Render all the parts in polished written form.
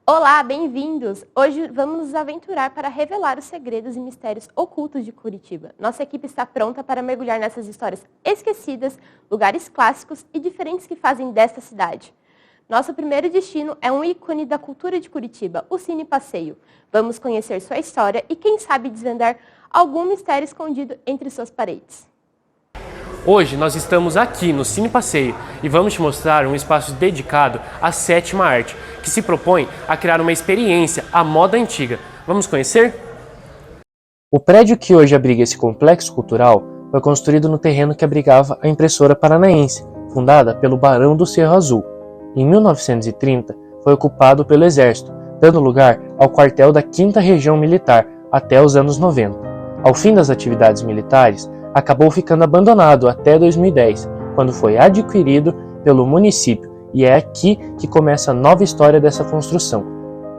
Olá, bem-vindos! Hoje vamos nos aventurar para revelar os segredos e mistérios ocultos de Curitiba. Nossa equipe está pronta para mergulhar nessas histórias esquecidas, lugares clássicos e diferentes que fazem desta cidade. Nosso primeiro destino é um ícone da cultura de Curitiba, o Cine Passeio. Vamos conhecer sua história e, quem sabe, desvendar algum mistério escondido entre suas paredes. Hoje nós estamos aqui no Cine Passeio e vamos te mostrar um espaço dedicado à sétima arte, que se propõe a criar uma experiência à moda antiga. Vamos conhecer? O prédio que hoje abriga esse complexo cultural foi construído no terreno que abrigava a Impressora Paranaense, fundada pelo Barão do Cerro Azul. Em 1930, foi ocupado pelo Exército, dando lugar ao quartel da 5ª Região Militar até os anos 90. Ao fim das atividades militares, acabou ficando abandonado até 2010, quando foi adquirido pelo município, e é aqui que começa a nova história dessa construção.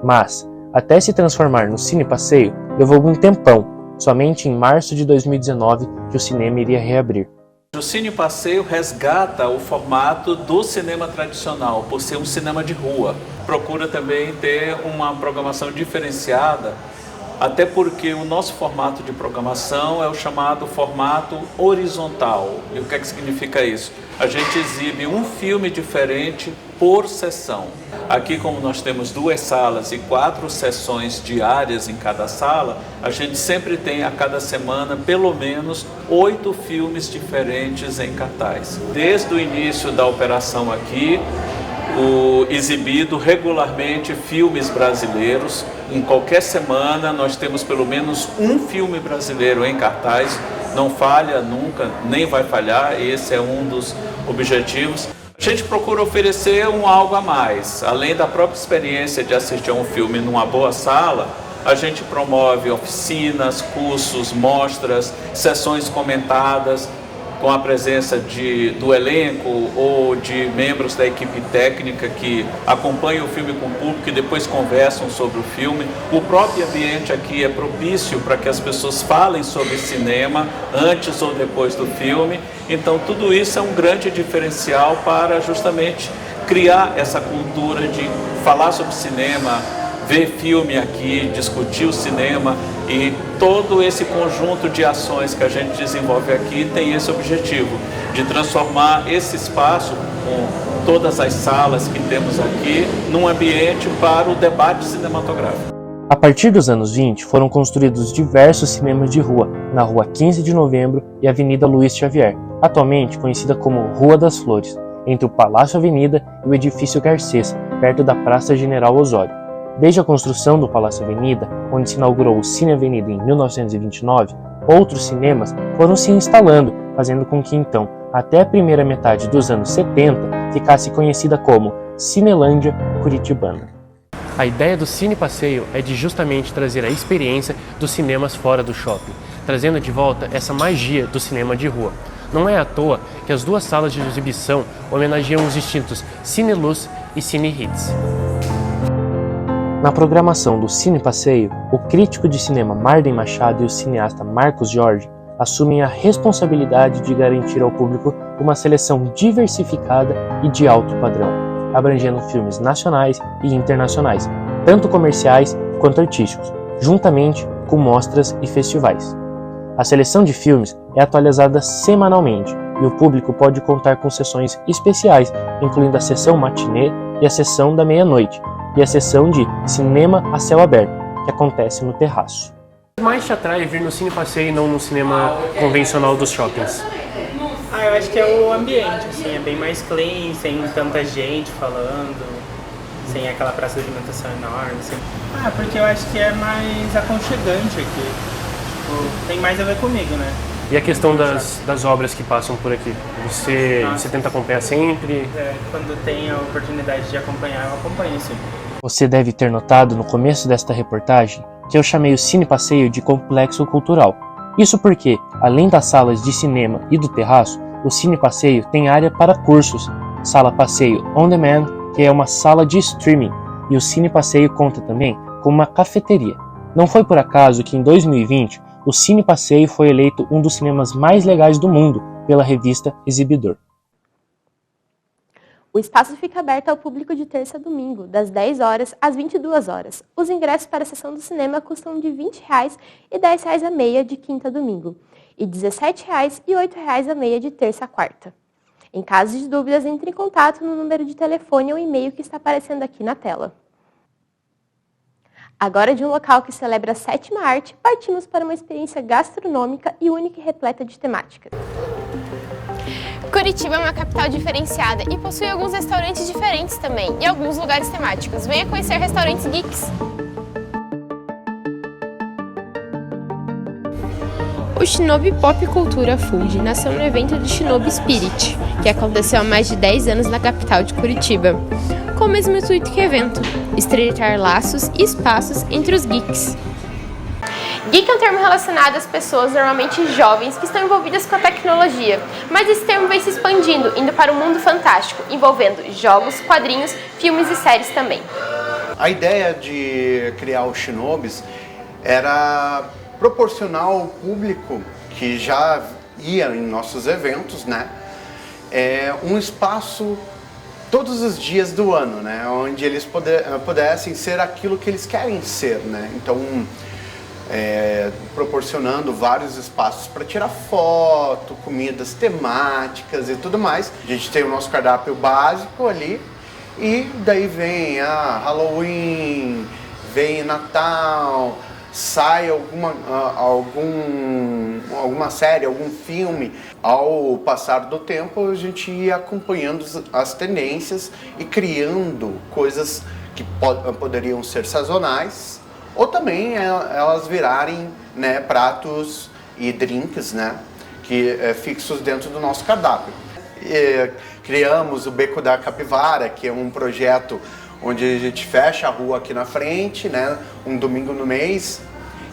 Mas, até se transformar no Cine Passeio, levou algum tempão, somente em março de 2019 que o cinema iria reabrir. O Cine Passeio resgata o formato do cinema tradicional, por ser um cinema de rua. Procura também ter uma programação diferenciada, até porque o nosso formato de programação é o chamado formato horizontal. E o que é que significa isso? A gente exibe um filme diferente por sessão. Aqui, como nós temos 2 salas e 4 sessões diárias em cada sala, a gente sempre tem a cada semana pelo menos 8 filmes diferentes em cartaz. Desde o início da operação aqui, exibido regularmente filmes brasileiros. Em qualquer semana nós temos pelo menos um filme brasileiro em cartaz. Não falha nunca, nem vai falhar, esse é um dos objetivos. A gente procura oferecer algo a mais. Além da própria experiência de assistir a um filme numa boa sala, a gente promove oficinas, cursos, mostras, sessões comentadas, com a presença do elenco ou de membros da equipe técnica que acompanham o filme com o público e depois conversam sobre o filme. O próprio ambiente aqui é propício para que as pessoas falem sobre cinema antes ou depois do filme. Então tudo isso é um grande diferencial para justamente criar essa cultura de falar sobre cinema, ver filme aqui, discutir o cinema, e todo esse conjunto de ações que a gente desenvolve aqui tem esse objetivo, de transformar esse espaço, com todas as salas que temos aqui, num ambiente para o debate cinematográfico. A partir dos anos 20, foram construídos diversos cinemas de rua, na Rua 15 de Novembro e Avenida Luiz Xavier, atualmente conhecida como Rua das Flores, entre o Palácio Avenida e o Edifício Garcês, perto da Praça General Osório. Desde a construção do Palácio Avenida, onde se inaugurou o Cine Avenida em 1929, outros cinemas foram se instalando, fazendo com que então, até a primeira metade dos anos 70, ficasse conhecida como Cinelândia Curitibana. A ideia do Cine Passeio é de justamente trazer a experiência dos cinemas fora do shopping, trazendo de volta essa magia do cinema de rua. Não é à toa que as 2 salas de exibição homenageiam os distintos Cine Luz e Cine Hits. Na programação do Cine Passeio, o crítico de cinema Marden Machado e o cineasta Marcos Jorge assumem a responsabilidade de garantir ao público uma seleção diversificada e de alto padrão, abrangendo filmes nacionais e internacionais, tanto comerciais quanto artísticos, juntamente com mostras e festivais. A seleção de filmes é atualizada semanalmente e o público pode contar com sessões especiais, incluindo a sessão matinê e a sessão da meia-noite, e a sessão de Cinema a Céu Aberto, que acontece no terraço. O que mais te atrai vir no Cine Passeio e não no cinema convencional dos shoppings? Eu acho que é o ambiente, assim, é bem mais clean, sem tanta gente falando, sem aquela praça de alimentação enorme, assim. Porque eu acho que é mais aconchegante aqui, tipo, tem mais a ver comigo, né? E a questão das obras que passam por aqui? Você tenta acompanhar sempre? Quando tem a oportunidade de acompanhar, eu acompanho, sim. Você deve ter notado no começo desta reportagem que eu chamei o Cine Passeio de complexo cultural. Isso porque, além das salas de cinema e do terraço, o Cine Passeio tem área para cursos, sala Passeio On Demand, que é uma sala de streaming, e o Cine Passeio conta também com uma cafeteria. Não foi por acaso que em 2020 o Cine Passeio foi eleito um dos cinemas mais legais do mundo pela revista Exibidor. O espaço fica aberto ao público de terça a domingo, das 10 horas às 22 horas. Os ingressos para a sessão do cinema custam de R$ 20 e R$ 10 a meia de quinta a domingo, e R$ 17 e R$ 8 a meia de terça a quarta. Em caso de dúvidas, entre em contato no número de telefone ou e-mail que está aparecendo aqui na tela. Agora, de um local que celebra a sétima arte, partimos para uma experiência gastronômica e única e repleta de temáticas. Curitiba é uma capital diferenciada e possui alguns restaurantes diferentes também e alguns lugares temáticos. Venha conhecer restaurantes geeks. O Shinobi Pop Cultura Food nasceu no evento do Shinobi Spirit, que aconteceu há mais de 10 anos na capital de Curitiba, com o mesmo intuito que o evento, estreitar laços e espaços entre os geeks. Geek é um termo relacionado às pessoas normalmente jovens que estão envolvidas com a tecnologia, mas esse termo vem se expandindo, indo para um mundo fantástico, envolvendo jogos, quadrinhos, filmes e séries também. A ideia de criar o Shinobis era proporcionar ao público que já ia em nossos eventos, né, um espaço todos os dias do ano, né, onde eles pudessem ser aquilo que eles querem ser, né. Então, proporcionando vários espaços para tirar foto, comidas temáticas e tudo mais. A gente tem o nosso cardápio básico ali e daí vem Halloween, vem Natal, sai alguma série, algum filme. Ao passar do tempo, a gente ia acompanhando as tendências e criando coisas que poderiam ser sazonais, ou também elas virarem, né, pratos e drinks, né, fixos dentro do nosso cardápio. Criamos o Beco da Capivara, que é um projeto onde a gente fecha a rua aqui na frente, né, um domingo no mês,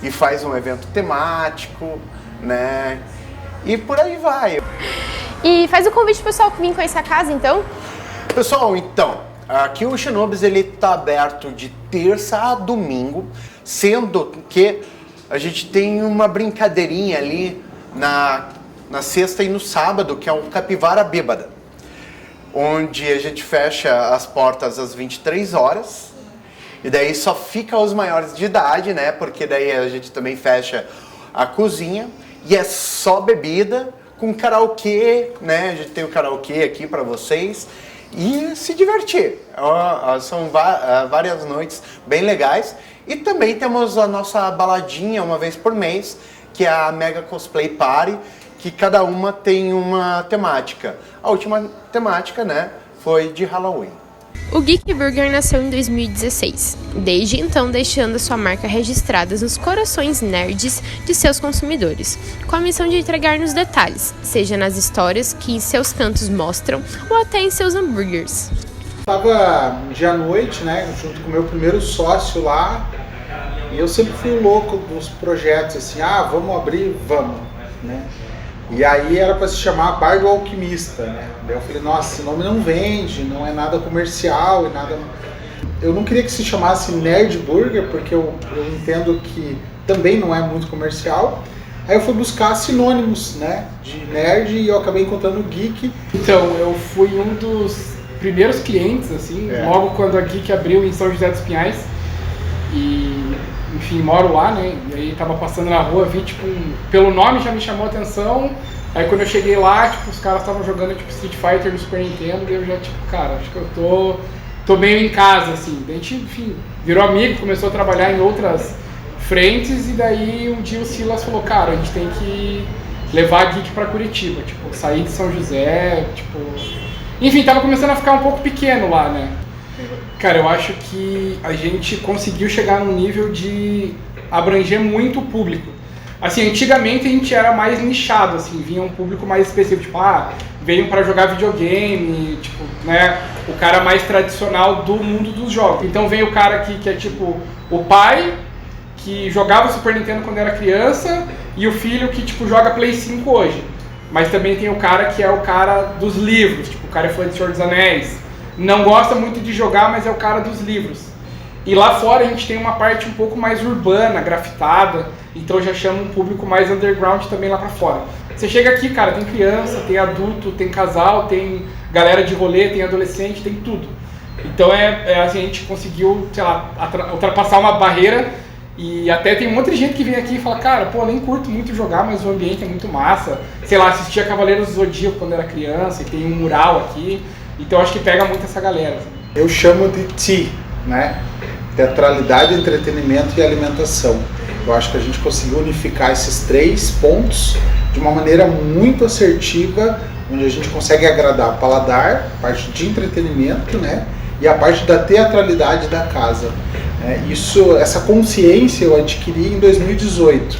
e faz um evento temático, né, e por aí vai. E faz o convite pro pessoal que vem conhecer a casa, então? Pessoal, então, aqui o Shinobis ele está aberto de terça a domingo, sendo que a gente tem uma brincadeirinha ali na sexta e no sábado, que é o Capivara Bêbada, onde a gente fecha as portas às 23 horas, e daí só fica os maiores de idade, né, porque daí a gente também fecha a cozinha, e é só bebida, com karaokê, né, a gente tem o karaokê aqui para vocês, e se divertir. São várias noites bem legais. E também temos a nossa baladinha uma vez por mês, que é a Mega Cosplay Party, que cada uma tem uma temática. A última temática, né, foi de Halloween. O Geek Burger nasceu em 2016, desde então deixando sua marca registrada nos corações nerds de seus consumidores, com a missão de entregar nos detalhes, seja nas histórias que em seus cantos mostram ou até em seus hambúrgueres. Estava dia à noite, né, junto com o meu primeiro sócio lá, e eu sempre fui o louco dos projetos, assim, vamos abrir, vamos, né. E aí era para se chamar Bar do Alquimista, né? Daí eu falei, nossa, esse nome não vende, não é nada comercial e nada... Eu não queria que se chamasse Nerd Burger, porque eu entendo que também não é muito comercial. Aí eu fui buscar sinônimos, né, de nerd, e eu acabei encontrando o Geek. Então, eu fui um dos primeiros clientes, assim, logo quando a Geek abriu em São José dos Pinhais. E, enfim, moro lá, né, e aí tava passando na rua, vi, tipo, pelo nome já me chamou a atenção. Aí quando eu cheguei lá, tipo, os caras estavam jogando, tipo, Street Fighter no Super Nintendo, e eu já, tipo, cara, acho que eu tô meio em casa, assim. Daí a gente, enfim, virou amigo, começou a trabalhar em outras frentes, e daí um dia o Silas falou, cara, a gente tem que levar a Geek pra Curitiba, tipo, sair de São José, tipo... Enfim, tava começando a ficar um pouco pequeno lá, né. Cara, eu acho que a gente conseguiu chegar num nível de abranger muito o público. Assim, antigamente a gente era mais nichado, assim, vinha um público mais específico, tipo, veio para jogar videogame, tipo, né, o cara mais tradicional do mundo dos jogos. Então vem o cara que é tipo o pai que jogava Super Nintendo quando era criança e o filho que tipo joga Play 5 hoje. Mas também tem o cara que é o cara dos livros, tipo, o cara é fã de Senhor dos Anéis. Não gosta muito de jogar, mas é o cara dos livros. E lá fora a gente tem uma parte um pouco mais urbana, grafitada, então já chama um público mais underground também lá pra fora. Você chega aqui, cara, tem criança, tem adulto, tem casal, tem galera de rolê, tem adolescente, tem tudo. Então a gente conseguiu, sei lá, ultrapassar uma barreira e até tem um monte de gente que vem aqui e fala, cara, pô, nem curto muito jogar, mas o ambiente é muito massa. Sei lá, assistia Cavaleiros do Zodíaco quando era criança e tem um mural aqui, então acho que pega muito essa galera. Eu chamo de TI, né? Teatralidade, entretenimento e alimentação. Eu acho que a gente conseguiu unificar esses 3 pontos de uma maneira muito assertiva, onde a gente consegue agradar o paladar, a parte de entretenimento, né? E a parte da teatralidade da casa. Essa consciência eu adquiri em 2018,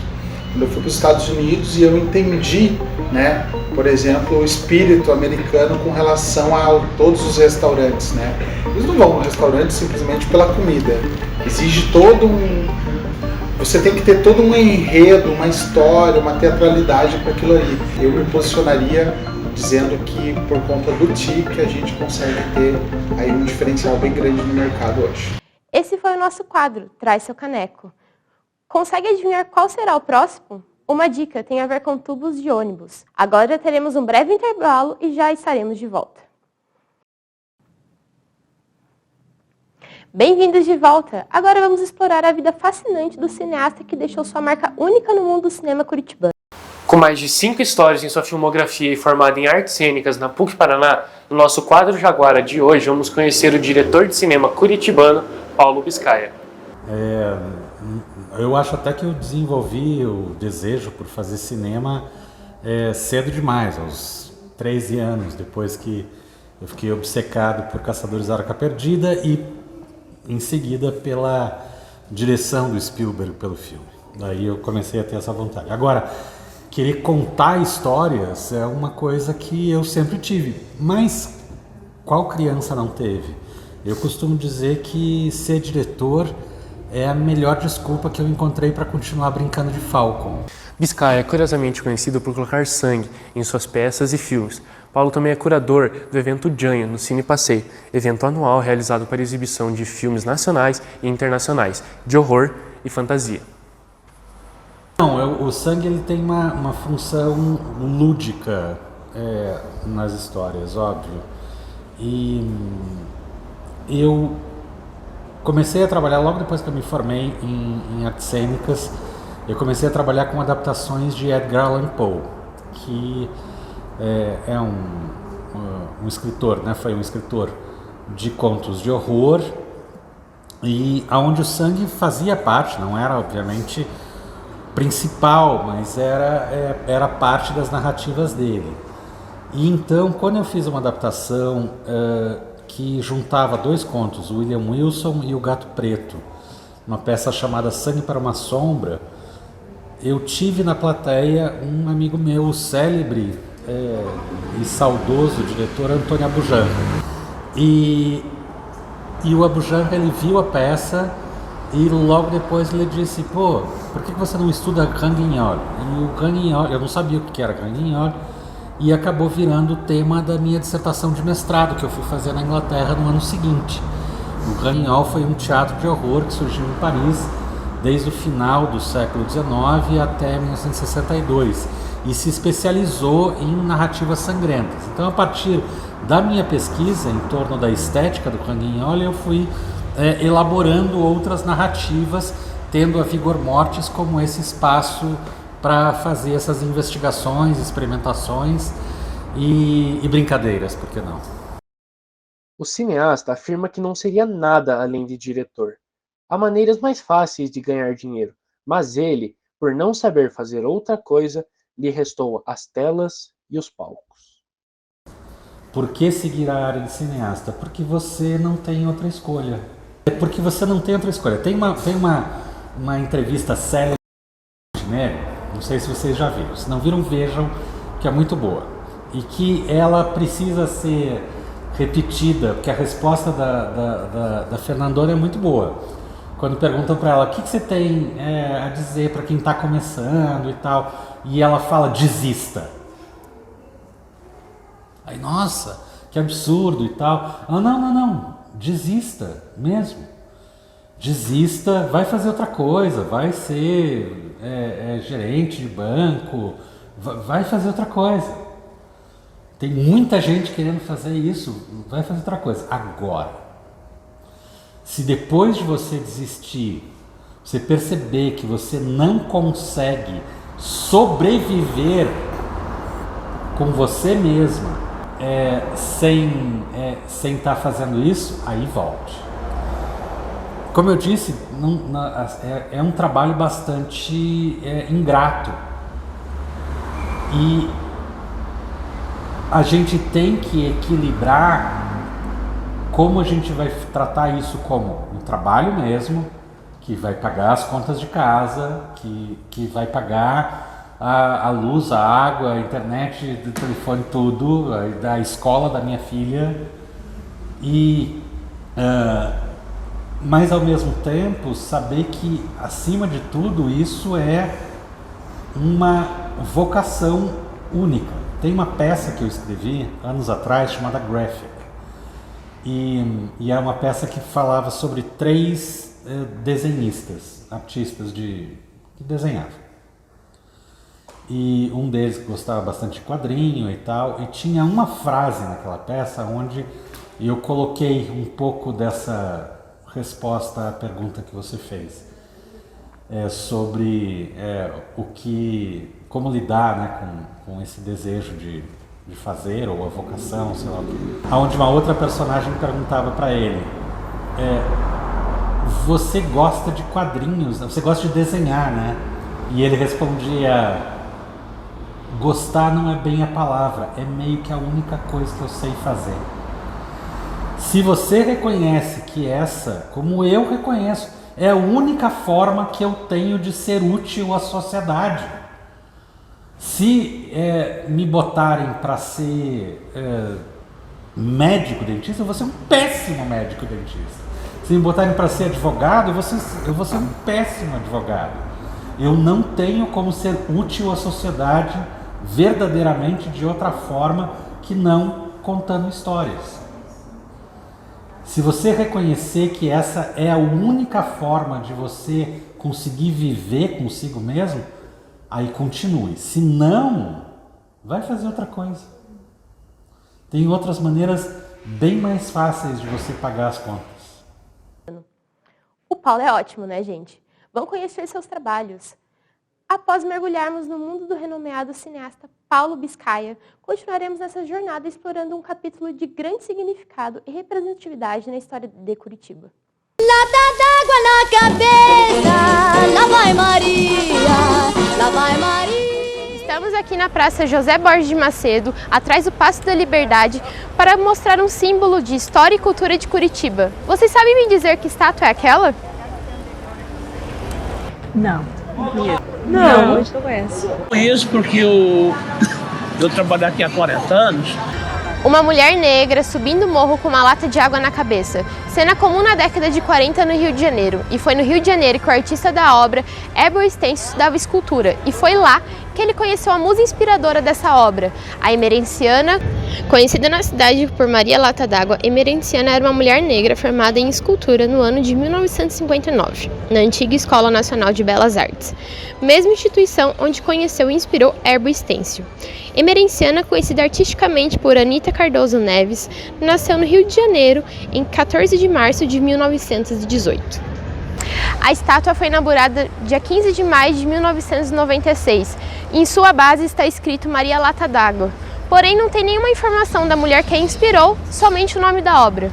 quando eu fui para os Estados Unidos e eu entendi, né, por exemplo, o espírito americano com relação a todos os restaurantes, né? Eles não vão no restaurante simplesmente pela comida. Exige você tem que ter todo um enredo, uma história, uma teatralidade para aquilo ali. Eu me posicionaria dizendo que por conta do TI que a gente consegue ter aí um diferencial bem grande no mercado hoje. Esse foi o nosso quadro, Traz Seu Caneco. Consegue adivinhar qual será o próximo? Uma dica tem a ver com tubos de ônibus. Agora teremos um breve intervalo e já estaremos de volta. Bem-vindos de volta! Agora vamos explorar a vida fascinante do cineasta que deixou sua marca única no mundo do cinema curitibano. Com mais de 5 histórias em sua filmografia e formado em artes cênicas na PUC Paraná, no nosso quadro Jaguara de hoje vamos conhecer o diretor de cinema curitibano, Paulo Biscaia. Eu acho até que eu desenvolvi o desejo por fazer cinema cedo demais, aos 13 anos, depois que eu fiquei obcecado por Caçadores da Arca Perdida e em seguida pela direção do Spielberg pelo filme. Daí eu comecei a ter essa vontade. Agora, querer contar histórias é uma coisa que eu sempre tive, mas qual criança não teve? Eu costumo dizer que ser diretor é a melhor desculpa que eu encontrei para continuar brincando de Falcon. Biscaia é curiosamente conhecido por colocar sangue em suas peças e filmes. Paulo também é curador do evento Janho no Cine Passeio, evento anual realizado para exibição de filmes nacionais e internacionais, de horror e fantasia. Não, o sangue ele tem uma função lúdica nas histórias, óbvio. E eu comecei a trabalhar, logo depois que eu me formei em artes cênicas, eu comecei a trabalhar com adaptações de Edgar Allan Poe, que é um escritor, né? Foi um escritor de contos de horror, e aonde o sangue fazia parte, não era obviamente principal, mas era parte das narrativas dele. E então, quando eu fiz uma adaptação que juntava 2 contos, o William Wilson e o Gato Preto, uma peça chamada Sangue para uma Sombra, eu tive na plateia um amigo meu, o célebre e saudoso diretor Antônio Abujanra. E o Abujanra, ele viu a peça e logo depois ele disse, pô, por que você não estuda Canguinhol? E o Canguinhol, eu não sabia o que era Canguinhol, e acabou virando o tema da minha dissertação de mestrado, que eu fui fazer na Inglaterra no ano seguinte. O Canguinhol foi um teatro de horror que surgiu em Paris desde o final do século XIX até 1962 e se especializou em narrativas sangrentas. Então, a partir da minha pesquisa em torno da estética do Canguinhol, eu fui elaborando outras narrativas, tendo a Vigor Mortis como esse espaço para fazer essas investigações, experimentações e brincadeiras, por que não? O cineasta afirma que não seria nada além de diretor. Há maneiras mais fáceis de ganhar dinheiro, mas ele, por não saber fazer outra coisa, lhe restou as telas e os palcos. Por que seguir a área de cineasta? Porque você não tem outra escolha. É porque você não tem outra escolha. Tem uma entrevista célebre, né? Não sei se vocês já viram. Se não viram, vejam, que é muito boa. E que ela precisa ser repetida, porque a resposta da Fernandona é muito boa. Quando perguntam para ela, o que você tem a dizer para quem está começando e tal, e ela fala, desista. Aí, nossa, que absurdo e tal. Ela, não, desista mesmo. Desista, vai fazer outra coisa, vai ser gerente de banco, vai fazer outra coisa. Tem muita gente querendo fazer isso, vai fazer outra coisa. Agora, se depois de você desistir, você perceber que você não consegue sobreviver com você mesma sem estar fazendo isso, aí volte. Como eu disse, é um trabalho bastante ingrato. E a gente tem que equilibrar como a gente vai tratar isso como um trabalho mesmo, que vai pagar as contas de casa, que vai pagar a luz, a água, a internet, o telefone, tudo, da escola da minha filha. Mas ao mesmo tempo saber que acima de tudo isso é uma vocação única. Tem uma peça que eu escrevi anos atrás chamada Graphic, e é uma peça que falava sobre 3 desenhistas, artistas que desenhavam, e um deles gostava bastante de quadrinho e tal, e tinha uma frase naquela peça onde eu coloquei um pouco dessa resposta à pergunta que você fez, sobre como lidar, né, com esse desejo de fazer, ou a vocação, sei lá o que. Onde uma outra personagem perguntava para ele, você gosta de quadrinhos, você gosta de desenhar, né? E ele respondia, gostar não é bem a palavra, é meio que a única coisa que eu sei fazer. Se você reconhece que essa, como eu reconheço, é a única forma que eu tenho de ser útil à sociedade. Se me botarem para ser médico dentista, eu vou ser um péssimo médico dentista. Se me botarem para ser advogado, eu vou ser um péssimo advogado. Eu não tenho como ser útil à sociedade verdadeiramente de outra forma que não contando histórias. Se você reconhecer que essa é a única forma de você conseguir viver consigo mesmo, aí continue. Se não, vai fazer outra coisa. Tem outras maneiras bem mais fáceis de você pagar as contas. O Paulo é ótimo, né, gente? Vão conhecer seus trabalhos. Após mergulharmos no mundo do renomeado cineasta Paulo Biscaia, continuaremos nessa jornada explorando um capítulo de grande significado e representatividade na história de Curitiba. Lata d'água na cabeça, lá vai Maria, lá vai Maria. Estamos aqui na Praça José Borges de Macedo, atrás do Paço da Liberdade, para mostrar um símbolo de história e cultura de Curitiba. Vocês sabem me dizer que estátua é aquela? Não. Não, hoje não conheço. Conheço porque eu trabalho aqui há 40 anos. Uma mulher negra subindo o morro com uma lata de água na cabeça. Cena comum na década de 40 no Rio de Janeiro. E foi no Rio de Janeiro que o artista da obra, Herbert Stencil, estudava escultura. E foi lá que ele conheceu a musa inspiradora dessa obra, a Emerenciana. Conhecida na cidade por Maria Lata d'Água, Emerenciana era uma mulher negra formada em escultura no ano de 1959, na antiga Escola Nacional de Belas Artes, mesma instituição onde conheceu e inspirou Herbert Stencil. Emerenciana, conhecida artisticamente por Anita Cardoso Neves, nasceu no Rio de Janeiro em 14 de março de 1918. A estátua foi inaugurada dia 15 de maio de 1996. Em sua base está escrito Maria Lata d'Água. Porém, não tem nenhuma informação da mulher que a inspirou, somente o nome da obra.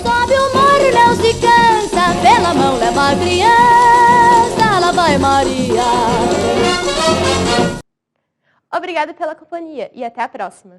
Sobe o morro, não se cansa, pela mão leva a criança, lá vai Maria. Obrigada pela companhia e até a próxima.